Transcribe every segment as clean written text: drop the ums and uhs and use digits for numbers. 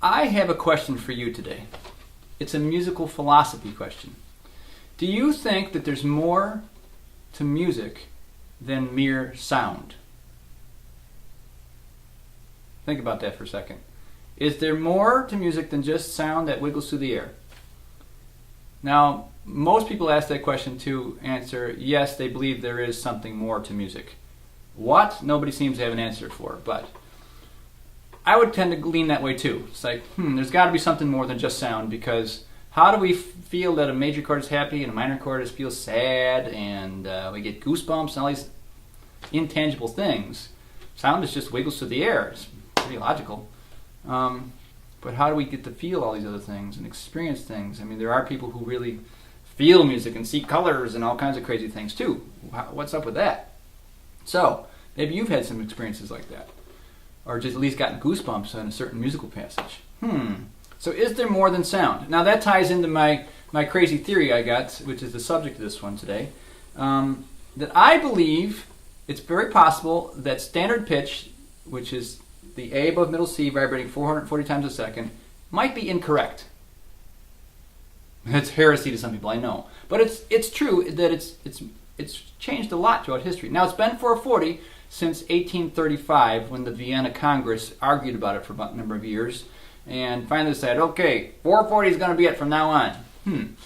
I have a question for you today. It's a musical philosophy question. Do you think that there's more to music than mere sound? Think about that for a second. Is there more to music than just sound that wiggles through the air? Now, most people ask that question to answer, yes, they believe there is something more to music. What? Nobody seems to have an answer for, but I would tend to lean that way too. It's like, there's got to be something more than just sound, because how do we feel that a major chord is happy and a minor chord feels sad, and we get goosebumps and all these intangible things? Sound is just wiggles through the air. It's pretty logical. But how do we get to feel all these other things and experience things? I mean, there are people who really feel music and see colors and all kinds of crazy things too. What's up with that? So, maybe you've had some experiences like that, or just at least gotten goosebumps on a certain musical passage. So is there more than sound? Now that ties into my crazy theory I got, which is the subject of this one today, that I believe it's very possible that standard pitch, which is the A above middle C vibrating 440 times a second, might be incorrect. It's heresy to some people, I know. But it's true that it's changed a lot throughout history. Now it's been 440 since 1835, when the Vienna Congress argued about it for about a number of years, and finally said, okay, 440 is going to be it from now on.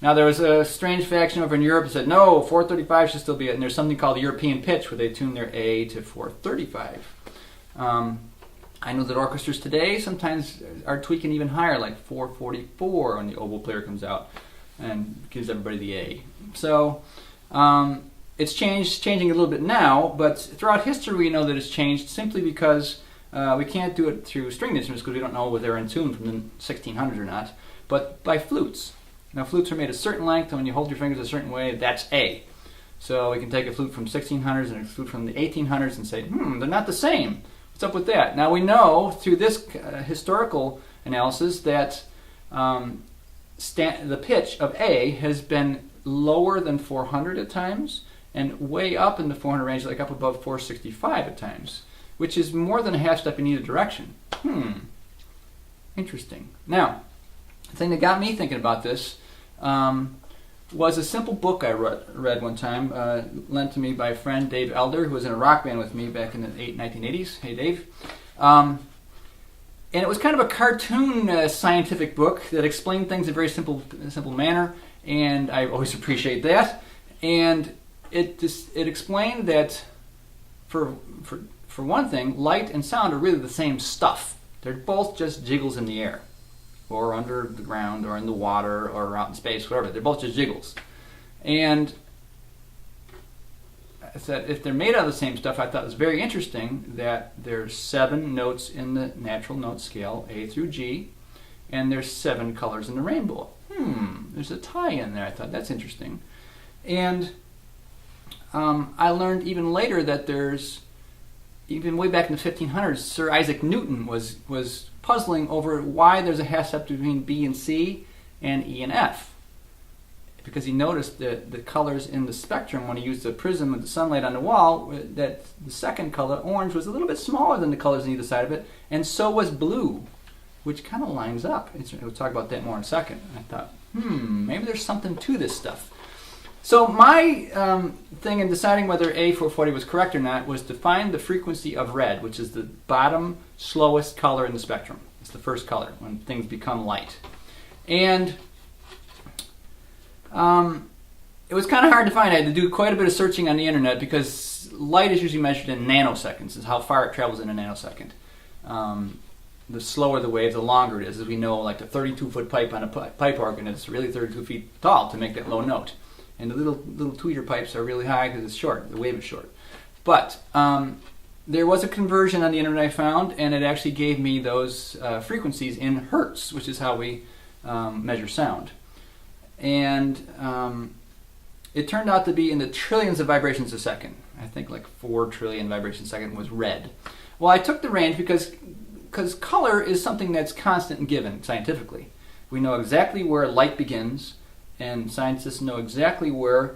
Now there was a strange faction over in Europe that said, no, 435 should still be it, and there's something called the European pitch, where they tune their A to 435. I know that orchestras today sometimes are tweaking even higher, like 444 when the oboe player comes out and gives everybody the A. So it's changing a little bit now, but throughout history we know that it's changed simply because we can't do it through stringed instruments because we don't know whether they're in tune from the 1600s or not, but by flutes. Now flutes are made a certain length, and when you hold your fingers a certain way, that's A. So we can take a flute from 1600s and a flute from the 1800s and say, they're not the same. What's up with that? Now we know through this historical analysis that the pitch of A has been lower than 400 at times, and way up in the 400 range, like up above 465 at times, which is more than a half step in either direction. Interesting. Now, the thing that got me thinking about this was a simple book I read one time, lent to me by a friend, Dave Elder, who was in a rock band with me back in the 1980s. Hey, Dave. And it was kind of a cartoon scientific book that explained things in a very simple manner, and I always appreciate that. And it explained that, for one thing, light and sound are really the same stuff. They're both just jiggles in the air, or under the ground, or in the water, or out in space, whatever. They're both just jiggles. And I said, if they're made out of the same stuff, I thought it was very interesting that there's 7 notes in the natural note scale, A through G, and there's 7 colors in the rainbow. There's a tie in there. I thought, that's interesting. And I learned even later that even way back in the 1500s, Sir Isaac Newton was puzzling over why there's a half step between B and C and E and F. Because he noticed that the colors in the spectrum, when he used the prism with the sunlight on the wall, that the second color, orange, was a little bit smaller than the colors on either side of it, and so was blue, which kind of lines up. We'll talk about that more in a second. I thought, maybe there's something to this stuff. So my thing in deciding whether A440 was correct or not was to find the frequency of red, which is the bottom slowest color in the spectrum. It's the first color when things become light. And it was kind of hard to find. I had to do quite a bit of searching on the internet because light is usually measured in nanoseconds, is how far it travels in a nanosecond. The slower the wave, the longer it is. As we know, like the 32-foot pipe on a pipe organ is really 32 feet tall to make that low note. And the little tweeter pipes are really high because it's short. The wave is short. But there was a conversion on the internet I found, and it actually gave me those frequencies in hertz, which is how we measure sound. And it turned out to be in the trillions of vibrations a second. I think like 4 trillion vibrations a second was red. Well, I took the range because color is something that's constant and given scientifically. We know exactly where light begins, and scientists know exactly where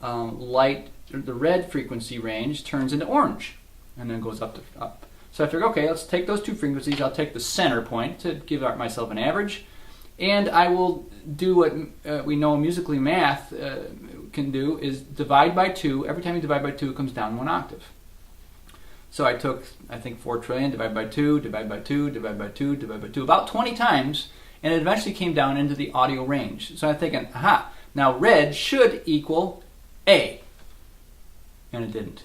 light, the red frequency range, turns into orange and then goes up. So I figured, okay, let's take those two frequencies. I'll take the center point to give myself an average, and I will do what we know musically math can do, is divide by 2. Every time you divide by 2, it comes down 1 octave. So I took, I think, 4 trillion, divide by 2, divide by 2, divide by 2, divide by 2, about 20 times, and it eventually came down into the audio range. So I'm thinking, aha, now red should equal A. And it didn't.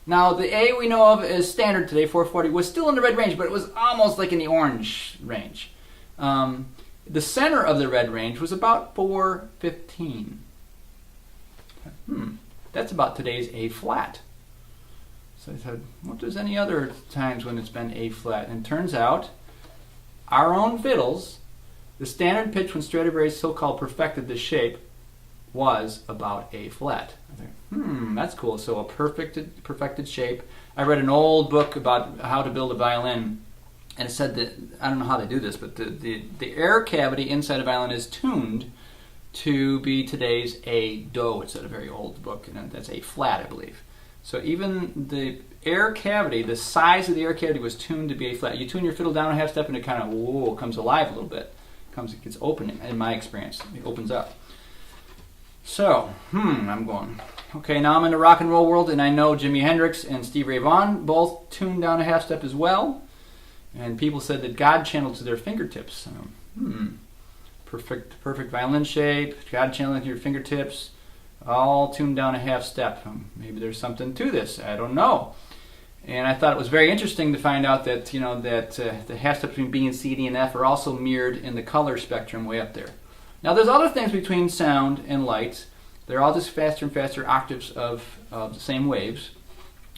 Now the A we know of as standard today, 440, was still in the red range, but it was almost like in the orange range. The center of the red range was about 415. That's about today's A flat. So I said, what there's any other times when it's been A flat? And it turns out, our own fiddles, the standard pitch when Stradivarius so-called perfected this shape was about A flat. I think, that's cool. So a perfected shape. I read an old book about how to build a violin, and it said that, I don't know how they do this, but the air cavity inside a violin is tuned to be today's A do. It's a very old book, and that's A flat, I believe. So even the air cavity, the size of the air cavity was tuned to be A flat. You tune your fiddle down a half step and it kind of comes alive a little bit. It gets opening, in my experience. It opens up. So, I'm going, okay, now I'm in the rock and roll world, and I know Jimi Hendrix and Stevie Ray Vaughan both tuned down a half step as well. And people said that God channeled to their fingertips. Perfect violin shape, God channeling to your fingertips, all tuned down a half step. Maybe there's something to this. I don't know. And I thought it was very interesting to find out that the half steps between B and C, D, and F are also mirrored in the color spectrum way up there. Now there's other things between sound and light. They're all just faster and faster octaves of the same waves.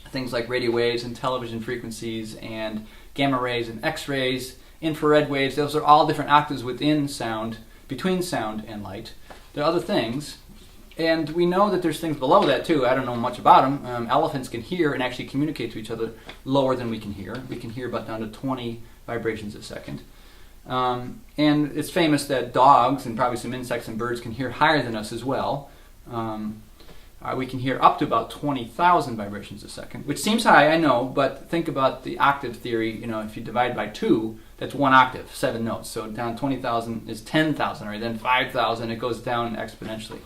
Things like radio waves and television frequencies and gamma rays and X-rays, infrared waves. Those are all different octaves within sound, between sound and light. There are other things. And we know that there's things below that too. I don't know much about them. Elephants can hear and actually communicate to each other lower than we can hear. We can hear about down to 20 vibrations a second. And it's famous that dogs and probably some insects and birds can hear higher than us as well. We can hear up to about 20,000 vibrations a second, which seems high, I know, but think about the octave theory. If you divide by 2, that's 1 octave, 7 notes. So down 20,000 is 10,000, right? Then 5,000, it goes down exponentially.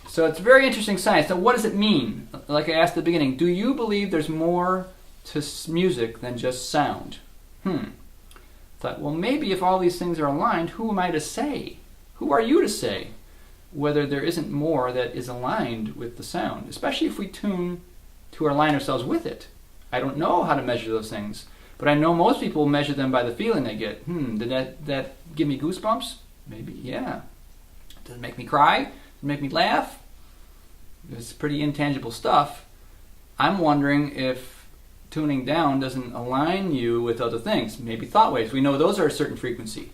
So it's very interesting science. Now, what does it mean? Like I asked at the beginning, do you believe there's more to music than just sound? Thought, well, maybe if all these things are aligned, who am I to say? Who are you to say whether there isn't more that is aligned with the sound, especially if we tune to align ourselves with it? I don't know how to measure those things, but I know most people measure them by the feeling they get. Did that give me goosebumps? Maybe, yeah. Does it make me cry? Does it make me laugh? It's pretty intangible stuff. I'm wondering if tuning down doesn't align you with other things. Maybe thought waves. We know those are a certain frequency.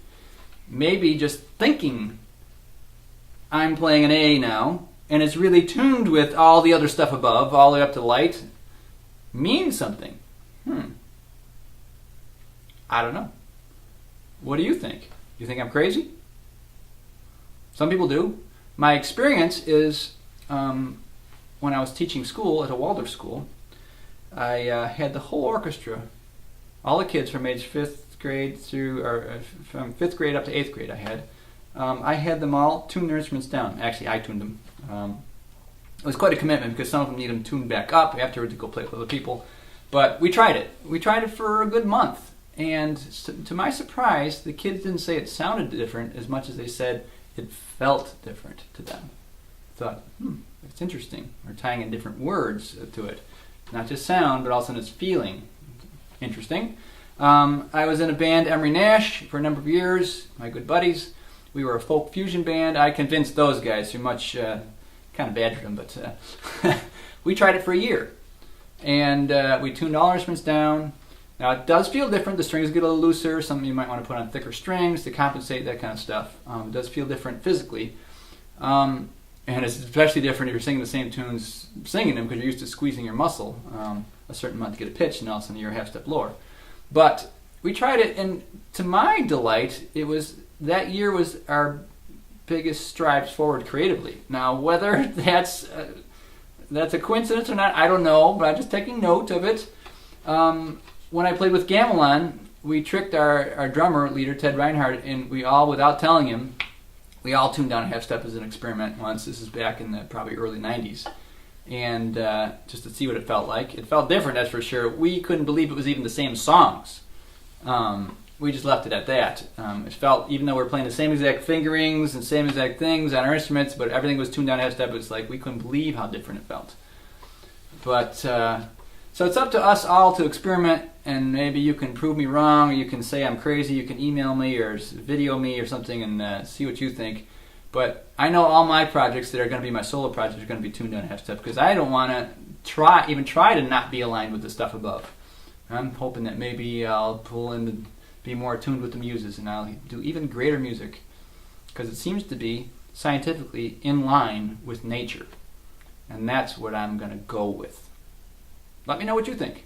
Maybe just thinking I'm playing an A now, and it's really tuned with all the other stuff above, all the way up to light, means something. I don't know. What do you think? You think I'm crazy? Some people do. My experience is when I was teaching school at a Waldorf school, I had the whole orchestra, all the kids from age 5th grade through, or from 5th grade up to 8th grade I had them all tune their instruments down. Actually, I tuned them. It was quite a commitment because some of them need them tuned back up afterward to go play with other people. But we tried it. We tried it for a good month. And to my surprise, the kids didn't say it sounded different as much as they said it felt different to them. I thought, it's interesting. We're tying in different words to it. Not just sound, but also in its feeling. Interesting. I was in a band, Emery Nash, for a number of years. My good buddies. We were a folk fusion band. I convinced those guys too much, kind of badgered them, but we tried it for a year. And we tuned all our instruments down. Now it does feel different. The strings get a little looser. Some of you might want to put on thicker strings to compensate, that kind of stuff. It does feel different physically. And it's especially different if you're singing the same tunes, singing them, because you're used to squeezing your muscle a certain amount to get a pitch, and all of a sudden you're a half step lower. But we tried it, and to my delight, that year was our biggest strides forward creatively. Now, whether that's a coincidence or not, I don't know, but I'm just taking note of it. When I played with Gamelan, we tricked our drummer leader, Ted Reinhardt, and we all, without telling him, we all tuned down a half step as an experiment once. This is back in the probably early 90s. And just to see what it felt like. It felt different, that's for sure. We couldn't believe it was even the same songs. We just left it at that. It felt, even though we were playing the same exact fingerings and same exact things on our instruments, but everything was tuned down half step, it was like we couldn't believe how different it felt. But, so it's up to us all to experiment, and maybe you can prove me wrong, or you can say I'm crazy, you can email me or video me or something and see what you think. But I know all my projects that are going to be my solo projects are going to be tuned down half step, because I don't want to even try to not be aligned with the stuff above. I'm hoping that maybe I'll pull in to be more attuned with the muses, and I'll do even greater music, because it seems to be scientifically in line with nature. And that's what I'm going to go with. Let me know what you think.